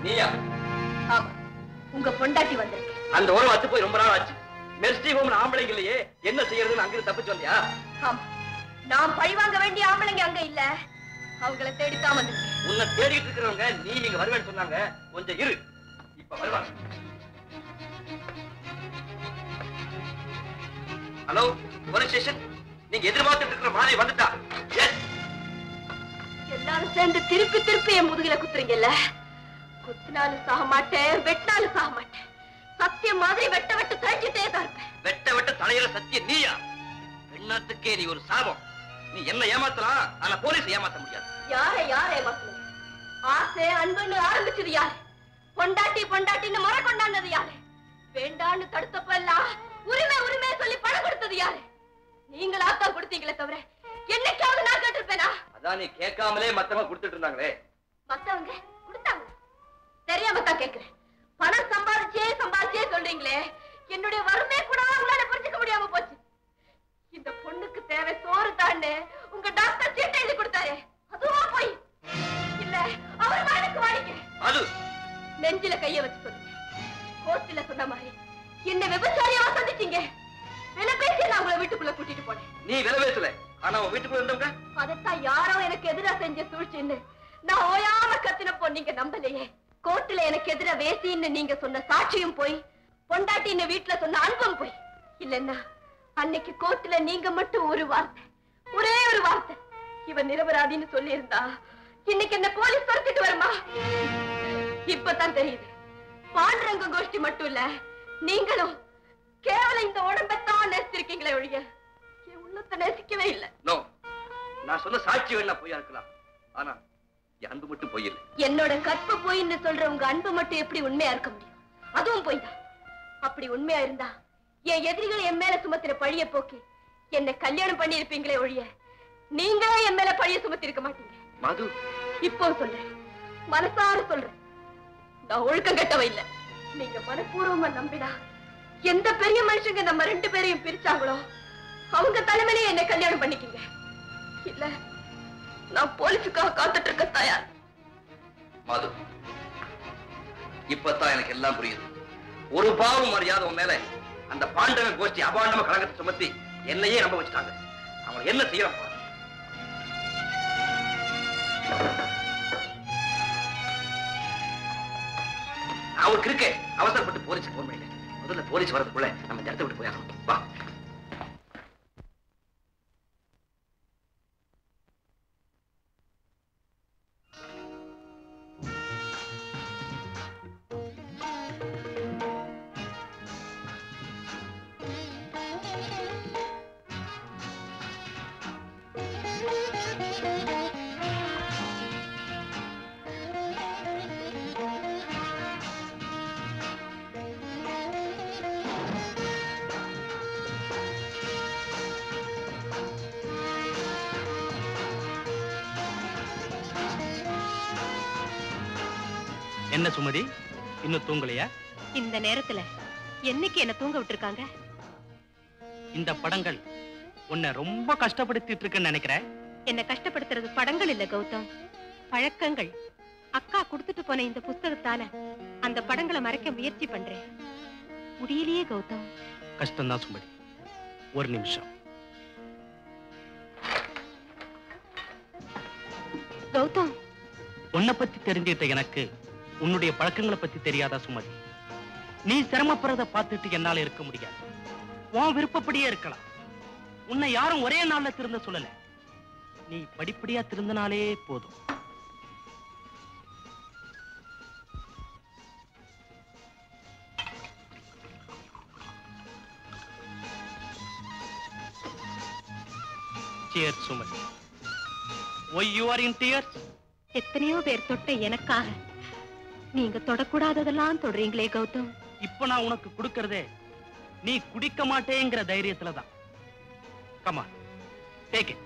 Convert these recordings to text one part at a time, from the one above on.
நீயா? ஆமா, உங்க பொண்டாட்டி வந்திருக்கு. அந்த உரம் அத்து போய் ரொம்ப நாள் ஆச்சு. மெர்சி ஹோம் ஆம்பளைங்க இல்லையே, என்ன செய்யறதுன்னு அங்கிருந்து தப்பிச்சு வந்தியா? ஆமா, நான் பழி வாங்க வேண்டிய ஆம்பளைங்க அங்க இல்ல, அவங்கள தேடித்தான் வந்திருக்கேன். உன்னை தேடிட்டு இருக்கிறவங்க நீ இங்க வருவேன்னு சொன்னாங்க. கொஞ்சம் இரு, இப்ப வருவாங்க. Hello, police station. நீங்க எதிர்பார்த்துட்டு இருக்கிற மாதிரி வந்துட்டா? எஸ். எல்லாரும் சேர்ந்து திருப்பி திருப்பி என் முதுகில குத்துறீங்கல்ல. குத்துனாலும் சாக மாட்டேன், வெட்டினாலும் சாக மாட்டேன். சத்தியம் மாதிரி வெட்ட வெட்ட தழிச்சுட்டே தான் இருப்பேன். வெட்ட வெட்ட தலையில சத்தியம் நீயா? பெண்ணத்துக்கே நீ ஒரு சாபம். நீ என்ன ஏமாத்தலாம், ஆனா போலீஸ் ஏமாத்த முடியாது. யார ஏமாத்தணும்? ஆசை அன்புன்னு ஆரம்பிச்சது யாரு? பொண்டாட்டி பொண்டாட்டின்னு முறை கொண்டாண்டது யாரு? வேண்டான்னு தடுத்தப்ப எல்லாம் உரிமை உரிமை சொல்லி பணம் கொடுத்தது யாரு? நீங்களாத்தான் கொடுத்தீங்களே தவிர என்னைக்காவது நான் கேட்டிருப்பேனா? அதான் நீ கேட்காமலே மத்தவங்க கொடுத்துட்டு இருந்தாங்களே. மத்தவங்க கொடுத்தாங்க தெரியாம தான் கேட்கிறேன். பணம் சம்பாதிச்சே சொல்றீங்களே, என்னுடைய வறுமை கூட உங்களால புரிஞ்சுக்க முடியாம போச்சு. இந்த பொண்ணுக்கு தேவை சோறு தான்னு உங்க டாக்டர் சீட்டை எழுதி கொடுத்தாரு, அதுவா போய் இல்ல அவர் வாடக்கு வாடிக்க. அது நெஞ்சில கைய வச்சு சொல்லுங்க. கோர்ட்ல சொன்ன மாதிரி என்ன விபச்சாரியா சந்திச்சீங்க. விலை பேசி நான் உங்களை வீட்டுக்குள்ள கூட்டிட்டு போனேன். நீ விலை பேசல, ஆனா உன் வீட்டுக்குள்ள இருந்தவங்க அதைத்தான் யாரோ எனக்கு எதிராக செஞ்ச சூழ்ச்சின்னு நான் ஓயாம கத்தினப்போ நீங்க நம்பலையே. கோர்ட்ல எனக்கு எதிராக வேசின்னு நீங்க சொன்ன சாட்சியும் போய், பொண்டாட்டின்னு வீட்டுல சொன்ன அன்பும் போய். இல்லன்னா அன்னைக்கு கோர்ட்ல நீங்க மட்டும் ஒரு வார்த்தை, ஒரே ஒரு வார்த்தை இவன் நிரபராதின்னு சொல்லி இருந்தா இன்னைக்கு என்ன போலீஸ் துரத்திட்டு வருமா? இப்பதான் தெரியுது, பாண்டரங்க கோஷ்டி மட்டும் இல்ல, நீங்களும் கேவலம் இந்த உடம்பத்தான் நேசிச்சிருக்கீங்களே ஒழிய என் உள்ளத்தை நேசிக்கவே இல்லை. நோ, நான் சொன்ன சாட்சி வேணா பொய்யா இருக்கலாம், ஆனா என் அன்பு மட்டும் பொய் இல்லை. என்னோட கற்பு பொய்ன்னு சொல்ற உங்க அன்பு மட்டும் எப்படி உண்மையா இருக்க முடியும்? அதுவும் பொய் தான். அப்படி உண்மையா இருந்தா என் எதிரிகள் என் மேல சுமத்திர பழிய போக்கி என்னை கல்யாணம் பண்ணி இருப்பீங்களே ஒழிய நீங்களே என் மேல பழிய சுமத்தி இருக்க மாட்டீங்க. மது, இப்போ சொல்றேன், மனசார சொல்றேன், நான் ஒழுக்கம் கட்டவ இல்ல. நீங்க மனப்பூர்வமா நம்பினா எந்த பெரிய மனுஷங்க நம்ம ரெண்டு பேரையும் பிரிச்சாங்களோ அவங்க தலைமையிலே என்னை கல்யாணம் பண்ணிக்கீங்க. இல்ல நான் போலீஸுக்காக காத்துட்டு இருக்க தயார். மது, இப்பதான் எனக்கு எல்லாம் புரியுது. ஒரு பாவம் மரியாதை உன் மேல அந்த பாண்டவ கோஷ்டி அபாண்டம கழகத்தை சுமத்தி என்னையே நம்ப வச்சுட்டாங்க. அவங்க என்ன செய்யலாம்? அவருக்கு இருக்க அவசரப்பட்டு போலீஸ் போன் பண்ணல. முதல்ல போலீஸ் வரதுக்குள்ள நம்ம இந்த இடத்தை விட்டு போயிடணும். வா. என்ன சுமதி, இன்னும் தூங்கலையா? இந்த நேரத்துல என்னைக்கு என்ன தூங்க விட்டுருக்காங்க? இந்த படங்கள் உன்னை ரொம்ப கஷ்டப்படுத்திட்டு இருக்குன்னு நினைக்கிறேன். என்ன கஷ்டப்படுத்துறது படங்கள் இல்ல கௌதம், பழக்கங்கள். அக்கா கொடுத்துட்டு போன இந்த புஸ்தகத்தால அந்த படங்களை மறைக்க முயற்சி பண்றேன். முடியலையே கௌதம். கஷ்டம்தான் சுமதி. ஒரு நிமிஷம். கௌதம், உன்னை பத்தி தெரிஞ்சுக்கிட்ட எனக்கு உன்னுடைய பழக்கங்களை பத்தி தெரியாதா சுமதி? நீ சிரமப்படுறத பார்த்துட்டு என்னால இருக்க முடியாது. உன் விருப்பப்படியே இருக்கலாம். உன்னை யாரும் ஒரே நாள்ல திருந்த சொல்லல. நீ படிப்படியா திருந்தினாலே போதும். Cheers, Sumathi. Why you are in tears? எத்தனையோ பேர் தொட்ட எனக்காக நீங்க தொடக்கூடாததெல்லாம் தொடறீங்களே கௌதம். இப்ப நான் உனக்கு கொடுக்கறதே நீ குடிக்க மாட்டேங்கிற தைரியத்துலதான். Come on, take it.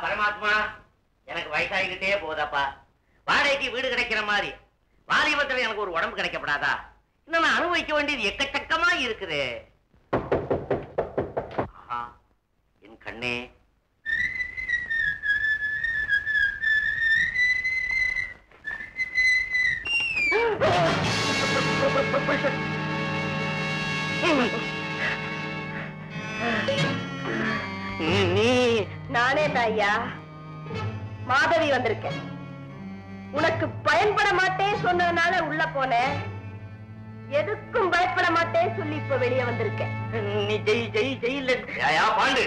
பரமாத்மா, எனக்கு வயசாகிக்கிட்டே போதாப்பா. வாடகைக்கு வீடு கிடைக்கிற மாதிரி வாலிபத்துல எனக்கு ஒரு உடம்பு கிடைக்கப்படாதா? இன்னும் நான் அனுபவிக்க வேண்டியது எக்கச்சக்கமா இருக்குது. என் கண்ணே, நீ நானே தாய்யா மாதவி வந்திருக்கேன். உனக்கு பயன்பட மாட்டேன் சொன்னதுனால உள்ள போனேன். எதுக்கும் பயப்பட மாட்டேன் சொல்லி இப்ப வெளியே வந்திருக்கேன். நீ ஜெய் ஜெய் ஜெயில பாண்டு,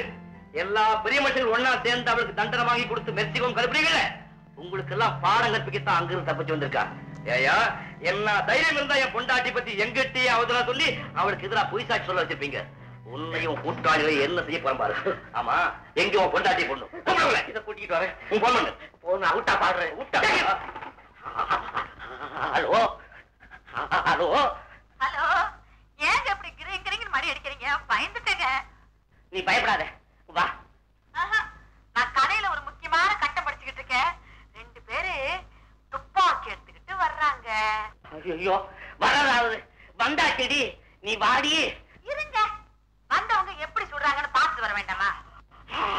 எல்லா பெரிய மனுஷர்கள் ஒன்னா சேர்ந்து அவளுக்கு தண்டனை வாங்கி கொடுத்து மெர்சிக்கும் கருப்புறீங்கல்ல, உங்களுக்கு எல்லாம் பாடம் கற்பிக்கத்தான் அங்கிருந்து தப்பிச்சு வந்திருக்கா. ஏயா, என்ன தைரியம் இருந்தா என் பொண்டாட்டி பத்தி எங்கிட்டே அவதரா சொல்லி அவளுக்கு எதிராக பொய் சாட்சி சொல்ல வச்சிருப்பீங்க. உன்னையும் கூட்டாளிகளை என்ன செய்ய போறாரு? ஆமா, எங்க உன் பொண்டாட்டி பொண்ணு? இதை கூட்டிட்டு வரேன். உன் பொண்ணு பொண்ணு அவுட்டா பாடுறேன். ஹலோ ஹலோ ஹலோ, ஏங்க இப்படி கிரீங்கன்னு மணி அடிக்கிறீங்க? பயந்துட்டேங்க. நீ பயப்படாத, வா. நான் கடையில ஒரு முக்கியமான கட்டம் படிச்சுக்கிட்டு இருக்கேன். 2 பேரு துப்பாக்கி எடுத்துக்கிட்டு வர்றாங்க. ஐயோ, வராது வந்தா செடி, நீ வாடி. இருங்க, வந்தவங்க எப்படி சொல்றாங்கன்னு பார்த்து வர வேண்டாமா?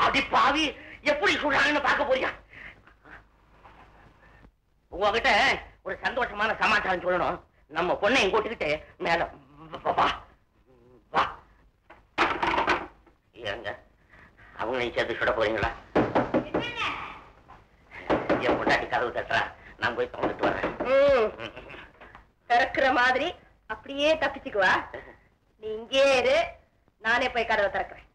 அடி பாவி, எப்படி சொல்றாங்கன்னு பார்க்க போறியா? உங்ககிட்ட ஒரு சந்தோஷமான சமாச்சாரம் சொல்லணும். நம்ம பொண்ணை கூட்டிக்கிட்டு மேல வா வா. ஏங்க, அவங்களையும் சேர்த்து சுட போறீங்களா? என் பொண்டாட்டி கதவு தட்டுறா, நான் போய் திறந்துட்டு வரேன். திறக்கிற மாதிரி அப்படியே தப்பிச்சுக்குவா. நீ இங்கே இரு, நானே போய் கதவை திறக்கிறேன்.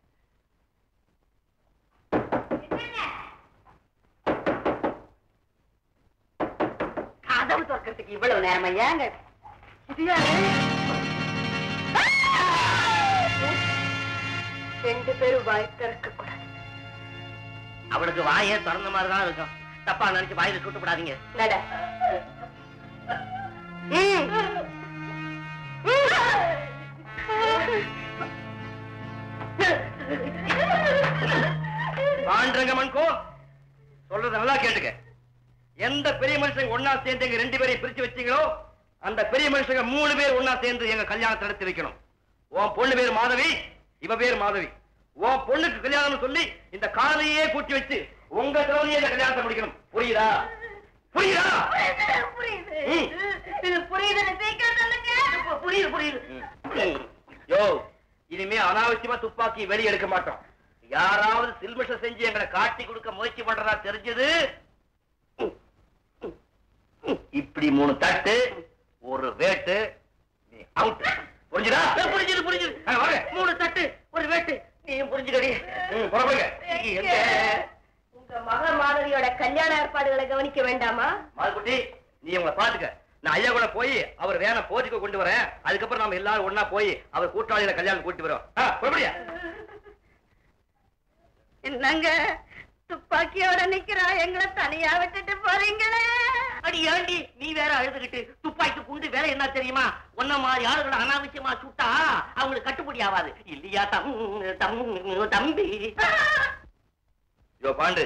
கதவு திறக்கிறதுக்கு இவ்வளவு நேரமா? ஏங்க இது யாரு? 2 பேரும் வாய் திறக்க கூடாது. அவளுக்கு வாயே திறந்த மாதிரிதான் இருக்கும். தப்பா நினைச்சு வாயில சுட்டுப்படாதீங்க. நட. பாண்டரங்கமன்கோ, சொல்றது நல்லா கேட்டுக்க. எந்த பெரிய மனுஷங்க ஒன்னா சேர்ந்து எங்க 2 பேரையும் பிரிச்சு வச்சீங்களோ, அந்த பெரிய மனுஷங்க 3 பேர் ஒன்னா சேர்ந்து எங்க கல்யாணத்தை நடத்தி வைக்கணும். உன் பொண்ணு பேர் மாதவி, இவ பேர் மாதவி. உன் பொண்ணுக்கு கல்யாணம் சொல்லி இந்த காலையே கூட்டி வச்சு உங்க தலைவலியே இந்த கல்யாணத்தை முடிக்கணும். புரியுதா? புரியுதா? புரியுது புரியுது. யோ, இனிமே அனாவசியமா துப்பாக்கி வெளியே எடுக்க மாட்டோம். யாராவது சில்மிஷம் செஞ்சு எங்களை காட்டி கொடுக்க முயற்சி பண்றதா தெரிஞ்சது, இப்படி 3 தட்டு, ஒரு வேட்டு, நீ அவுட். புரிஞ்சுதா? புரிஞ்சுது புரிஞ்சுது. 3 தட்டு, ஒரு வேட்டு, நீயும் புரிஞ்சுக்கடி. புறப்படுங்க. உங்க மக மாதவியோட கல்யாண ஏற்பாடுகளை கவனிக்க வேண்டாமா? மாதுக்குட்டி, நீ உங்களை பாத்துக்க. நான் ஐயா கூட போய் அவர் வேணா போட்டிக்கு கொண்டு வரேன். அதுக்கப்புறம் நாம எல்லாரும் ஒன்னா போய் அவர் கூட்டாளியில கல்யாணம் கூட்டி வரோம். புறப்படியா? என்னங்க துப்பாக்கியோட நிக்கிறா, எங்களை தனியா விட்டுட்டு போறீங்களே? அடி ஏண்டி நீ வேற அழுதுகிட்டு? துப்பாக்கி குண்டு வேற என்ன தெரியுமா? ஒன்ன மாதிரி ஆளுகளை அனாவசியமா சுட்டா அவங்களுக்கு கட்டுப்படி ஆகாது இல்லையா தம்பி? யோ பாண்டு,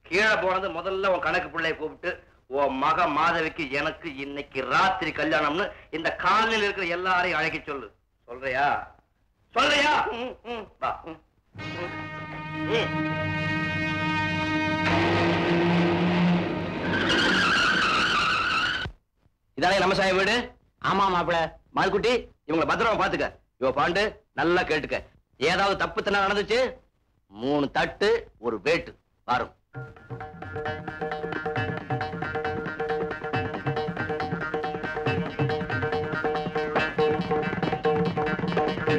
கீழே போனது முதல்ல உன் கணக்கு பிள்ளைய கூப்பிட்டு உன் மக மாதவிக்கு எனக்கு இன்னைக்கு ராத்திரி கல்யாணம்னு இந்த காலனில் இருக்கிற எல்லாரையும் அழைக்க சொல்லு. சொல்றியா? சொல்றியா? வா. இதானே நம்ம சாய வீடு? ஆமா மாப்பிள. மால்குட்டி, இவங்களை பத்திரமா பாத்துக்க. யோ பாண்டு, நல்லா கேட்டுக்க. ஏதாவது தப்பு தன நடந்துச்சு, 3 தட்டு, ஒரு வேட்டு வரும்.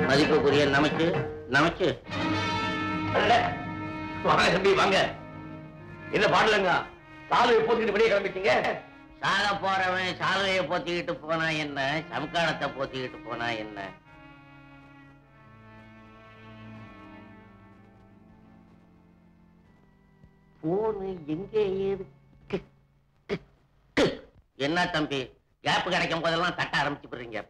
மதிப்புக்குரிய நமச்சு நமச்சு. வாங்க தம்பி, வாங்க. என்ன பாடலங்க, சாலை போட்டுக்கிட்டு வெளியே கிளம்பிட்டீங்க? சாக போறவன் சாலையை போத்திக்கிட்டு போனா என்ன, சமக்காலத்தை போத்திக்கிட்டு போனா என்ன? போனு எங்கே இருக்கு? என்ன தம்பி, கேப் கிடைக்கும் போதெல்லாம் தட்ட ஆரம்பிச்சு போடுறீங்க.